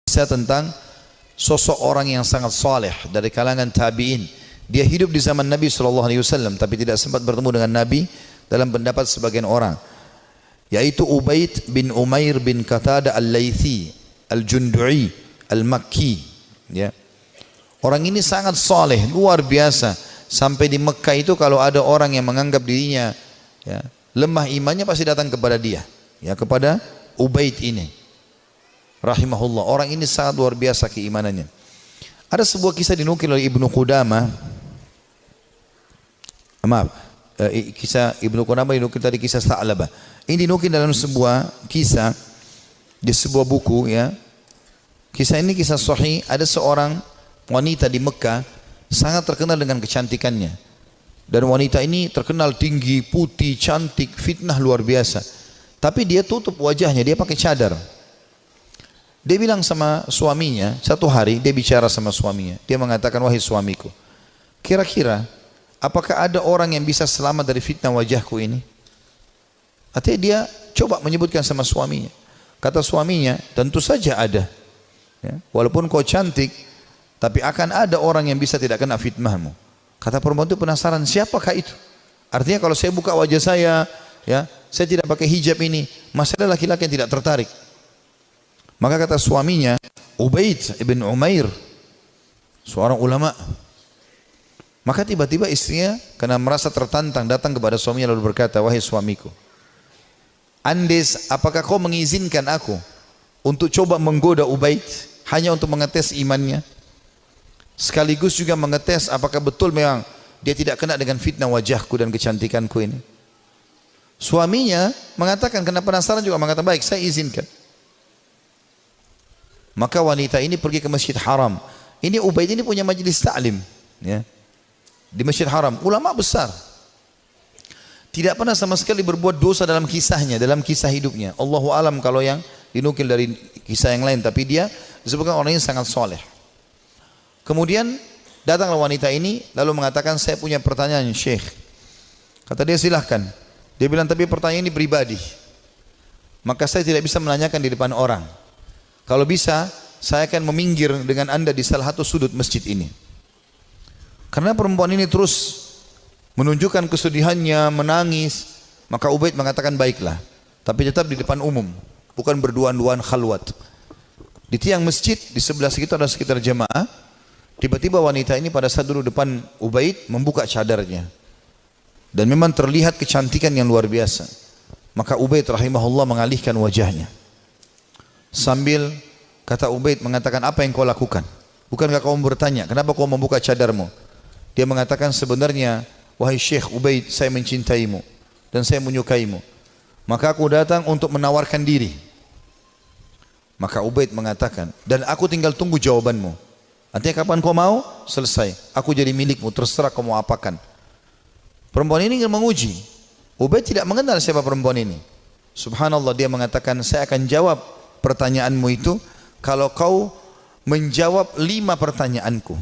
Kisah tentang sosok orang yang sangat saleh dari kalangan tabi'in. Dia hidup di zaman Nabi SAW tapi tidak sempat bertemu dengan Nabi dalam pendapat sebagian orang, yaitu Ubaid bin Umair bin Qatada al-Laythi al-Jundu'i al-Makki. Ya. Orang ini sangat saleh, luar biasa. Sampai di Mekah itu kalau ada orang yang menganggap dirinya lemah imannya pasti datang kepada dia, kepada Ubaid ini. Rahimahullah. Orang ini sangat luar biasa keimanannya. Ada sebuah kisah dinukil oleh Ibnu Qudamah. Kisah Ibnu Qudamah dinukil tadi kisah Tha'labah. Ini dinukil dalam sebuah kisah di sebuah buku. Kisah ini kisah sahih. Ada seorang wanita di Mekah sangat terkenal dengan kecantikannya. Dan wanita ini terkenal tinggi, putih, cantik, fitnah luar biasa. Tapi dia tutup wajahnya, dia pakai cadar. Dia bilang sama suaminya, satu hari dia bicara sama suaminya. Dia mengatakan, wahai suamiku, kira-kira apakah ada orang yang bisa selamat dari fitnah wajahku ini? Artinya dia coba menyebutkan sama suaminya. Kata suaminya, tentu saja ada. Walaupun kau cantik, tapi akan ada orang yang bisa tidak kena fitnahmu. Kata perempuan itu penasaran, siapakah itu? Artinya kalau saya buka wajah saya tidak pakai hijab ini, masih ada laki-laki yang tidak tertarik. Maka kata suaminya, Ubaid ibn Umair, seorang ulama. Maka tiba-tiba istrinya karena merasa tertantang datang kepada suaminya lalu berkata, wahai suamiku, Andes, apakah kau mengizinkan aku untuk coba menggoda Ubaid hanya untuk mengetes imannya? Sekaligus juga mengetes apakah betul memang dia tidak kena dengan fitnah wajahku dan kecantikanku ini. Suaminya mengatakan, karena penasaran juga mengatakan, baik, saya izinkan. Maka wanita ini pergi ke Masjid Haram. Ini Ubaid ini punya majlis ta'lim di Masjid Haram, ulama besar. Tidak pernah sama sekali berbuat dosa dalam kisahnya, dalam kisah hidupnya. Allahu alam kalau yang dinukil dari kisah yang lain, tapi dia disebutkan orangnya sangat soleh. Kemudian datanglah wanita ini lalu mengatakan, saya punya pertanyaan Syekh. Kata dia, silahkan. Dia bilang, tapi pertanyaan ini pribadi, maka saya tidak bisa menanyakan di depan orang. Kalau bisa, saya akan meminggir dengan anda di salah satu sudut masjid ini. Karena perempuan ini terus menunjukkan kesedihannya, menangis. Maka Ubaid mengatakan, baiklah, tapi tetap di depan umum, bukan berduaan-duaan khalwat. Di tiang masjid, di sebelah situ ada sekitar jemaah. Tiba-tiba wanita ini pada saat duduk depan Ubaid membuka cadarnya. Dan memang terlihat kecantikan yang luar biasa. Maka Ubaid rahimahullah mengalihkan wajahnya. Sambil kata Ubaid mengatakan, apa yang kau lakukan? Bukankah kau bertanya, kenapa kau membuka cadarmu? Dia mengatakan, sebenarnya wahai Syekh Ubaid, saya mencintaimu dan saya menyukaimu. Maka aku datang untuk menawarkan diri. Maka Ubaid mengatakan, dan aku tinggal tunggu jawabanmu. Artinya kapan kau mau? Selesai, aku jadi milikmu, terserah kau mau apakan. Perempuan ini ingin menguji. Ubaid tidak mengenal siapa perempuan ini. Subhanallah, dia mengatakan, saya akan jawab pertanyaanmu itu kalau kau menjawab 5 pertanyaanku.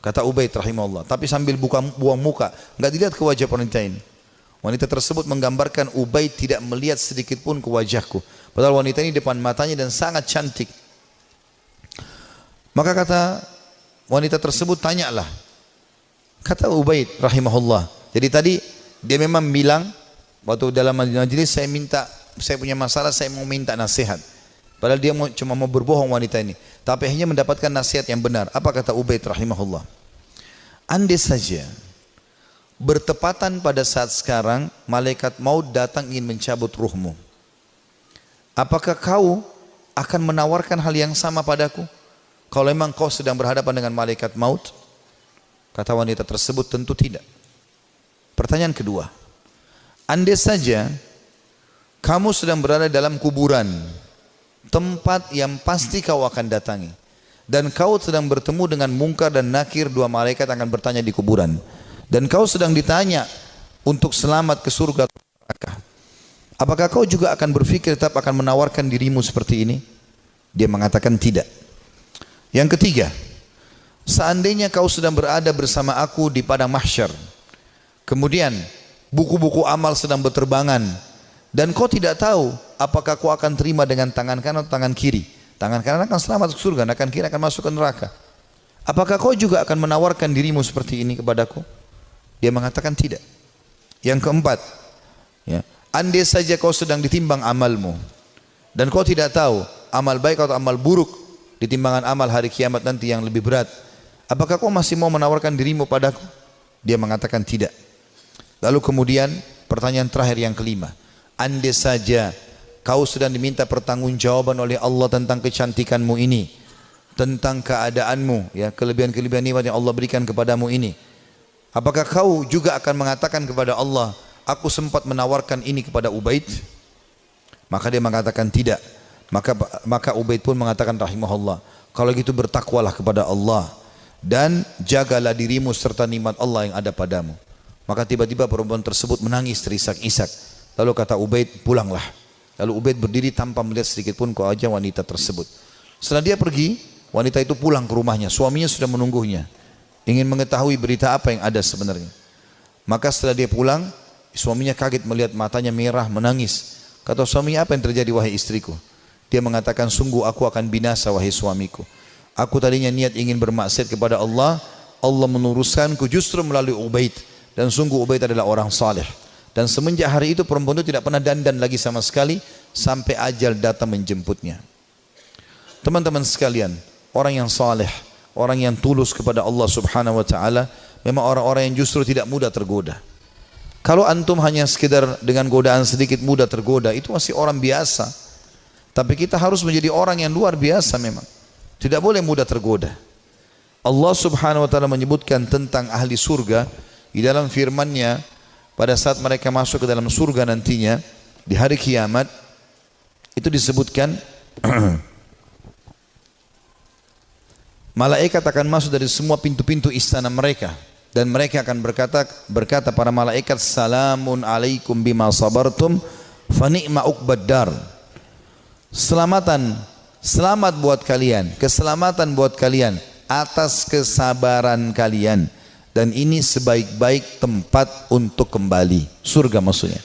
Kata Ubaid rahimahullah, tapi sambil buang muka, enggak dilihat ke wajah wanita ini. Wanita tersebut menggambarkan Ubaid tidak melihat sedikit pun ke wajahku, padahal wanita ini depan matanya dan sangat cantik. Maka kata wanita tersebut, tanyalah. Kata Ubaid rahimahullah, jadi tadi dia memang bilang waktu dalam majelis, saya punya masalah, saya mau minta nasihat. Padahal dia cuma mau berbohong wanita ini, tapi akhirnya mendapatkan nasihat yang benar. Apa kata Ubaid rahimahullah? Andai saja bertepatan pada saat sekarang malaikat maut datang ingin mencabut ruhmu, apakah kau akan menawarkan hal yang sama padaku kalau memang kau sedang berhadapan dengan malaikat maut? Kata wanita tersebut, tentu tidak. Pertanyaan kedua, andai saja kamu sedang berada dalam kuburan, tempat yang pasti kau akan datangi, dan kau sedang bertemu dengan Munkar dan Nakir, 2 malaikat akan bertanya di kuburan, dan kau sedang ditanya untuk selamat ke surga atau neraka, apakah kau juga akan berpikir tetap akan menawarkan dirimu seperti ini? Dia mengatakan tidak. Yang ketiga, seandainya kau sedang berada bersama aku di padang mahsyar, kemudian buku-buku amal sedang berterbangan, dan kau tidak tahu apakah kau akan terima dengan tangan kanan atau tangan kiri, Tangan kanan akan selamat ke surga, tangan kiri akan masuk ke neraka. Apakah kau juga akan menawarkan dirimu seperti ini kepadaku? Dia mengatakan tidak. Yang keempat, ya, andai saja kau sedang ditimbang amalmu dan kau tidak tahu amal baik atau amal buruk di timbangan amal hari kiamat nanti yang lebih berat, apakah kau masih mau menawarkan dirimu padaku? Dia mengatakan tidak. Lalu kemudian pertanyaan terakhir yang kelima, andai saja kau sedang diminta pertanggungjawaban oleh Allah tentang kecantikanmu ini, tentang keadaanmu, ya, kelebihan-kelebihan nikmat yang Allah berikan kepadamu ini, apakah kau juga akan mengatakan kepada Allah, aku sempat menawarkan ini kepada Ubaid? Maka dia mengatakan tidak. Maka Ubaid pun mengatakan rahimahullah, kalau gitu bertakwalah kepada Allah dan jagalah dirimu serta nikmat Allah yang ada padamu. Maka tiba-tiba perempuan tersebut menangis terisak-isak. Lalu kata Ubaid, pulanglah. Lalu Ubaid berdiri tanpa melihat sedikit pun ke wajah wanita tersebut. Setelah dia pergi, wanita itu pulang ke rumahnya. Suaminya sudah menunggunya, ingin mengetahui berita apa yang ada sebenarnya. Maka setelah dia pulang, suaminya kaget melihat matanya merah, menangis. Kata suaminya, apa yang terjadi wahai istriku? Dia mengatakan, sungguh aku akan binasa wahai suamiku. Aku tadinya niat ingin bermaksiat kepada Allah, Allah menuruskanku justru melalui Ubaid. Dan sungguh Ubaid adalah orang saleh. Dan semenjak hari itu perempuan itu tidak pernah dandan lagi sama sekali sampai ajal datang menjemputnya. Teman-teman sekalian, orang yang saleh, orang yang tulus kepada Allah Subhanahu wa taala memang orang-orang yang justru tidak mudah tergoda. Kalau antum hanya sekedar dengan godaan sedikit mudah tergoda, itu masih orang biasa. Tapi kita harus menjadi orang yang luar biasa memang. Tidak boleh mudah tergoda. Allah Subhanahu wa taala menyebutkan tentang ahli surga di dalam firman-Nya pada saat mereka masuk ke dalam surga nantinya di hari kiamat, itu disebutkan malaikat akan masuk dari semua pintu-pintu istana mereka dan mereka akan berkata para malaikat, salamun alaikum bima sabartum fa ni'ma uqbaddar. Selamat buat kalian, keselamatan buat kalian atas kesabaran kalian. Dan ini sebaik-baik tempat untuk kembali. Surga maksudnya.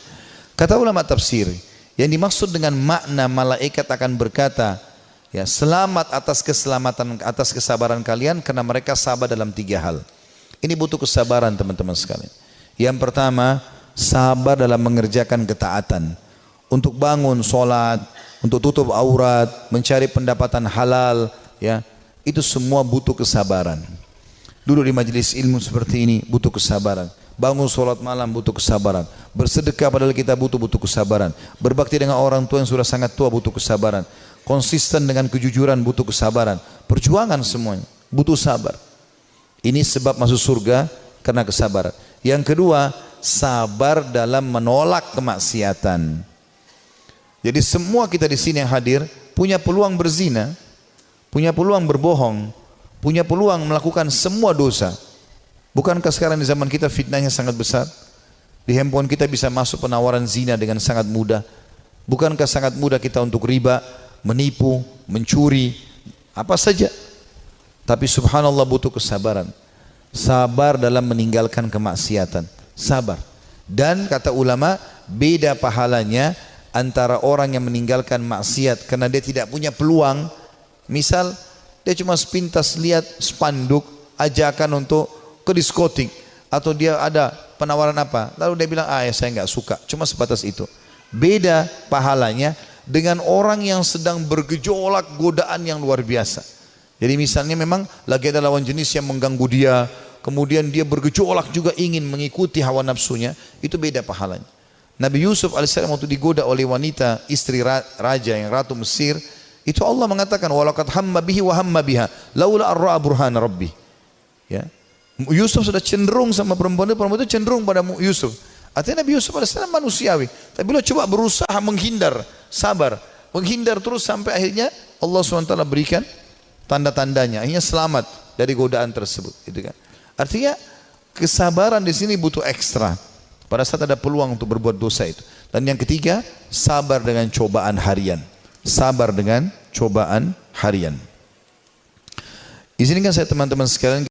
Kata ulama tafsir, yang dimaksud dengan makna malaikat akan berkata, ya, selamat atas keselamatan, atas kesabaran kalian karena mereka sabar dalam 3 hal. Ini butuh kesabaran teman-teman sekalian. Yang pertama, sabar dalam mengerjakan ketaatan. Untuk bangun sholat, untuk tutup aurat, mencari pendapatan halal, ya, itu semua butuh kesabaran. Duduk di majelis ilmu seperti ini butuh kesabaran. Bangun sholat malam butuh kesabaran. Bersedekah padahal kita butuh kesabaran. Berbakti dengan orang tua yang sudah sangat tua butuh kesabaran. Konsisten dengan kejujuran butuh kesabaran. Perjuangan semuanya butuh sabar. Ini sebab masuk surga karena kesabaran. Yang kedua, sabar dalam menolak kemaksiatan. Jadi semua kita di sini yang hadir punya peluang berzina, punya peluang berbohong, punya peluang melakukan semua dosa. Bukankah sekarang di zaman kita fitnahnya sangat besar? Di handphone kita bisa masuk penawaran zina dengan sangat mudah. Bukankah sangat mudah kita untuk riba, menipu, mencuri, apa saja? Tapi subhanallah butuh kesabaran. Sabar dalam meninggalkan kemaksiatan. Sabar. Dan kata ulama, beda pahalanya antara orang yang meninggalkan maksiat karena dia tidak punya peluang. Misal dia cuma sepintas lihat spanduk ajakan untuk ke diskotik, atau dia ada penawaran apa, lalu dia bilang, ya saya nggak suka, cuma sebatas itu. Beda pahalanya dengan orang yang sedang bergejolak godaan yang luar biasa. Jadi misalnya memang lagi ada lawan jenis yang mengganggu dia, kemudian dia bergejolak juga ingin mengikuti hawa nafsunya, itu beda pahalanya. Nabi Yusuf alaihissalam waktu digoda oleh wanita istri raja yang ratu Mesir, itu Allah mengatakan walaqad hamma bihi wa hamma biha laula ar-ra'a burhan rabbi. Ya. Yusuf sudah cenderung sama perempuan itu cenderung pada Yusuf. Artinya Nabi Yusuf alaihissalam manusiawi, tapi beliau coba berusaha menghindar, sabar, menghindar terus sampai akhirnya Allah SWT berikan tanda-tandanya, akhirnya selamat dari godaan tersebut, gitu kan. Artinya kesabaran di sini butuh ekstra pada saat ada peluang untuk berbuat dosa itu. Dan yang ketiga, sabar dengan cobaan harian. Sabar dengan cobaan harian. Izinkan saya teman-teman sekalian